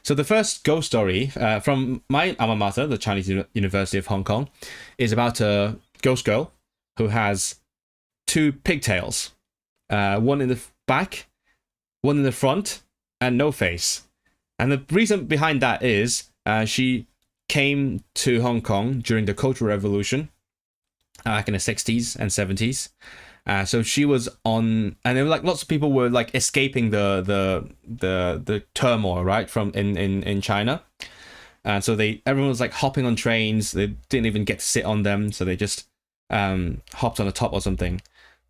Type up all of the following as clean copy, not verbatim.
So the first ghost story from my alma mater, the Chinese University of Hong Kong, is about a ghost girl who has two pigtails, one in the back, one in the front, and no face. And the reason behind that is she came to Hong Kong during the Cultural Revolution, back in the 60s and 70s. So she was on, and there were like lots of people were like escaping the turmoil, right, from in China. And so everyone was like hopping on trains. They didn't even get to sit on them, so they just hopped on the top or something.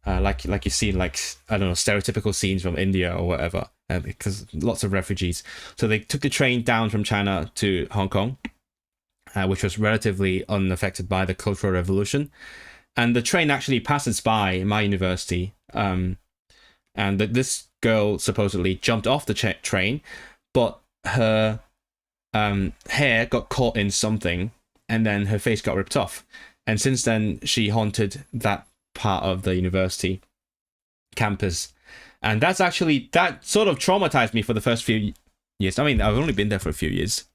Like you see, like, I don't know, stereotypical scenes from India or whatever, because lots of refugees. So they took the train down from China to Hong Kong, which was relatively unaffected by the Cultural Revolution. And the train actually passes by my university, and this girl supposedly jumped off the train, but her hair got caught in something, and then her face got ripped off. And since then, she haunted that part of the university campus. And that sort of traumatized me for the first few years. I mean, I've only been there for a few years.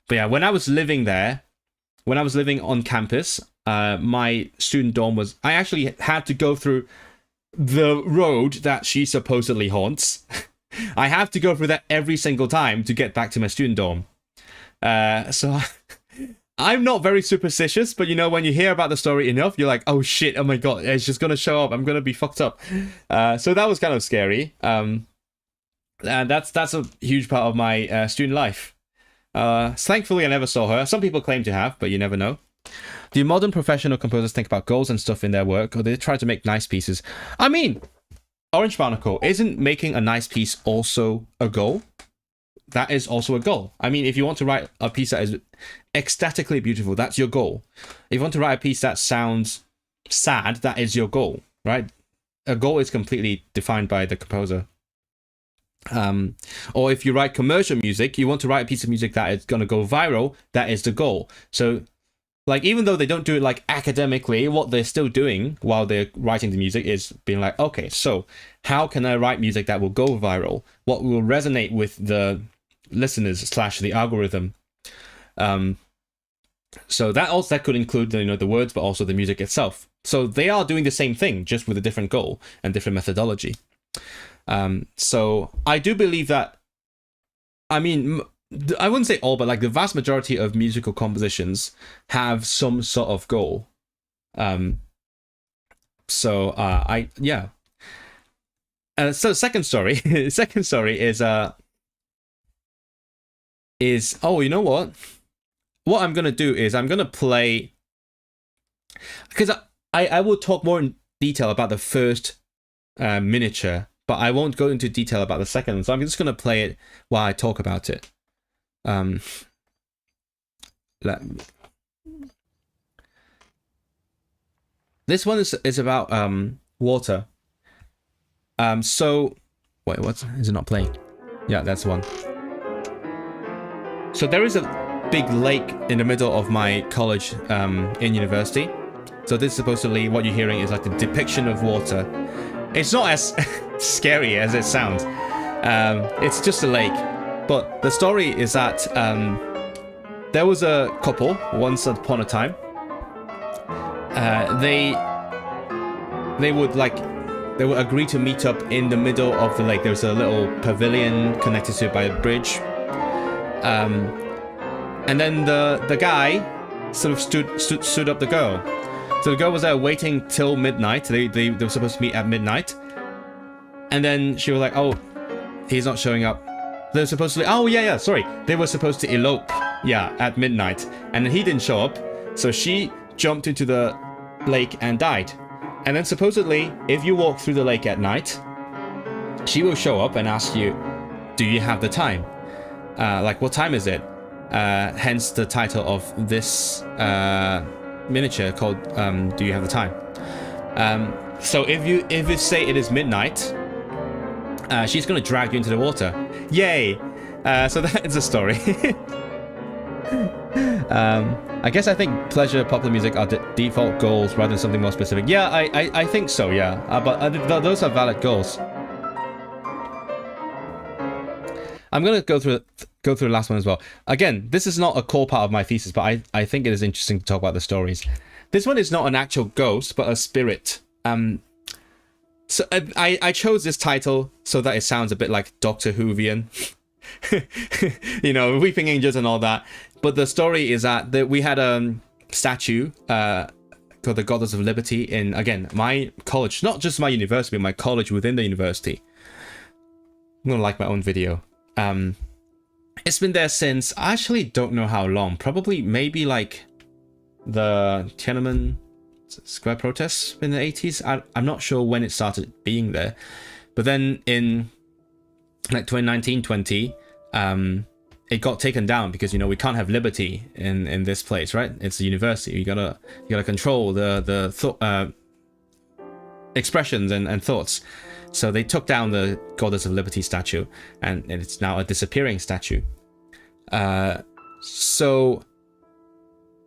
But yeah, when I was living on campus, my student dorm I actually had to go through the road that she supposedly haunts. I have to go through that every single time to get back to my student dorm. So I'm not very superstitious, but you know, when you hear about the story enough, you're like, oh shit, oh my god, it's just gonna show up, I'm gonna be fucked up. So that was kind of scary. And that's a huge part of my student life. Thankfully, I never saw her. Some people claim to have, but you never know. Do modern professional composers think about goals and stuff in their work, or they try to make nice pieces? I mean, Orange Barnacle, isn't making a nice piece also a goal? That is also a goal. I mean, if you want to write a piece that is ecstatically beautiful, that's your goal. If you want to write a piece that sounds sad, that is your goal, right? A goal is completely defined by the composer. Or if you write commercial music, you want to write a piece of music that is going to go viral, that is the goal. So, like, even though they don't do it like academically, what they're still doing while they're writing the music is being like, okay, so how can I write music that will go viral? What will resonate with the listeners / the algorithm? So that could include, you know, the words, but also the music itself. So they are doing the same thing, just with a different goal and different methodology. So I do believe that, I mean, I wouldn't say all, but like the vast majority of musical compositions have some sort of goal. So second story is oh, you know what I'm gonna do is I'm gonna play, because I will talk more in detail about the first miniature, but I won't go into detail about the second. So I'm just gonna play it while I talk about it. This one is about water. So wait, what is it not playing? Yeah, that's one. So there is a big lake in the middle of my college in university. So this is supposedly what you're hearing is like the depiction of water. It's not as scary as it sounds. It's just a lake. But the story is that there was a couple once upon a time. They would agree to meet up in the middle of the lake. There's a little pavilion connected to it by a bridge. And then the guy sort of stood up the girl. So the girl was there waiting till midnight. They were supposed to meet at midnight. And then she was like, oh, he's not showing up. They're supposed to, they were supposed to elope, at midnight. And then he didn't show up. So she jumped into the lake and died. And then supposedly, if you walk through the lake at night, she will show up and ask you, do you have the time? Like, what time is it? Hence the title of this miniature called Do You Have the Time? So if you say it is midnight, she's going to drag you into the water. Yay! So that is a story. I guess I think pleasure, popular music are default goals rather than something more specific. Yeah, I think so, yeah. But those are valid goals. I'm gonna go through the last one as well. Again, this is not a core part of my thesis, but I think it is interesting to talk about the stories. This one is not an actual ghost, but a spirit. So I chose this title so that it sounds a bit like Doctor Whovian, you know, Weeping Angels and all that. But the story is that we had a statue called the Goddess of Liberty in, again, my college, not just my university, but my college within the university. I'm gonna like my own video. It's been there since, I actually don't know how long, probably maybe like the Tiananmen Square protests in the 80s. I'm not sure when it started being there, but then in like 2019-20, it got taken down because, you know, we can't have liberty in this place, right? It's a university. You gotta control the expressions and thoughts. So they took down the Goddess of Liberty statue, and it's now a disappearing statue. So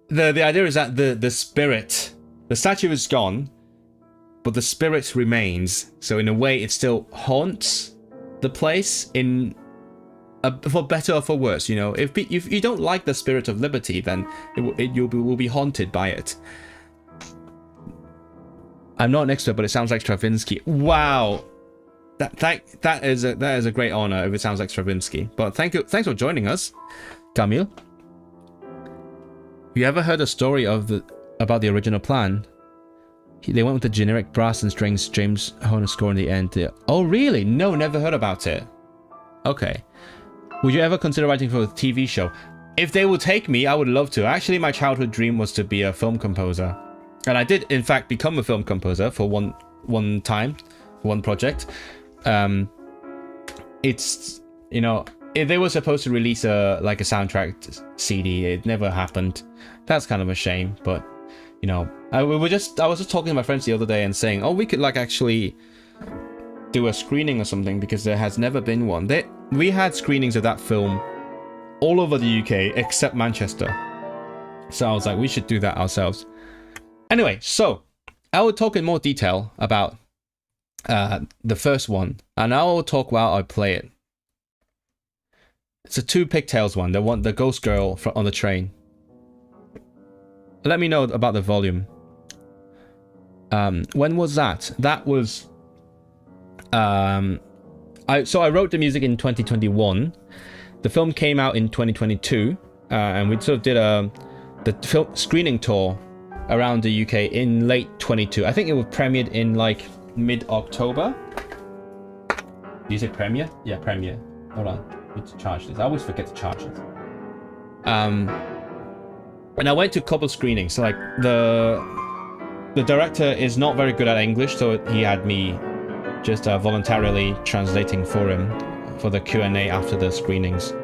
the idea is that the spirit, the statue is gone, but the spirit remains. So in a way, it still haunts the place for better or for worse. You know, if you don't like the spirit of liberty, then you will be haunted by it. I'm not an expert, but it sounds like Stravinsky. Wow, that is a great honor if it sounds like Stravinsky. But thanks for joining us, Camille. You ever heard a story about the original plan? They went with the generic brass and strings James Horner score in the end. Oh really? No, never heard about it. Okay. Would you ever consider writing for a TV show? If they would take me, I would love to. Actually, my childhood dream was to be a film composer. And I did, in fact, become a film composer for one time, one project. It's, you know, if they were supposed to release a soundtrack CD, it never happened. That's kind of a shame, but, you know, I was just talking to my friends the other day and saying, oh, we could like actually do a screening or something, because there has never been one. We had screenings of that film all over the UK except Manchester. So I was like, we should do that ourselves. Anyway, so I will talk in more detail about the first one, and I will talk while I play it. It's a Two Pigtails one, the ghost girl on the train. Let me know about the volume. When was that? That was... So I wrote the music in 2021. The film came out in 2022, and we sort of did the film screening tour around the UK in late 22. I think it was premiered in like mid-October. Do you say premiere? Yeah, premiere. Hold on, I need to charge this. I always forget to charge it. And I went to a couple screenings. So like the director is not very good at English, so he had me just voluntarily translating for him for the Q&A after the screenings.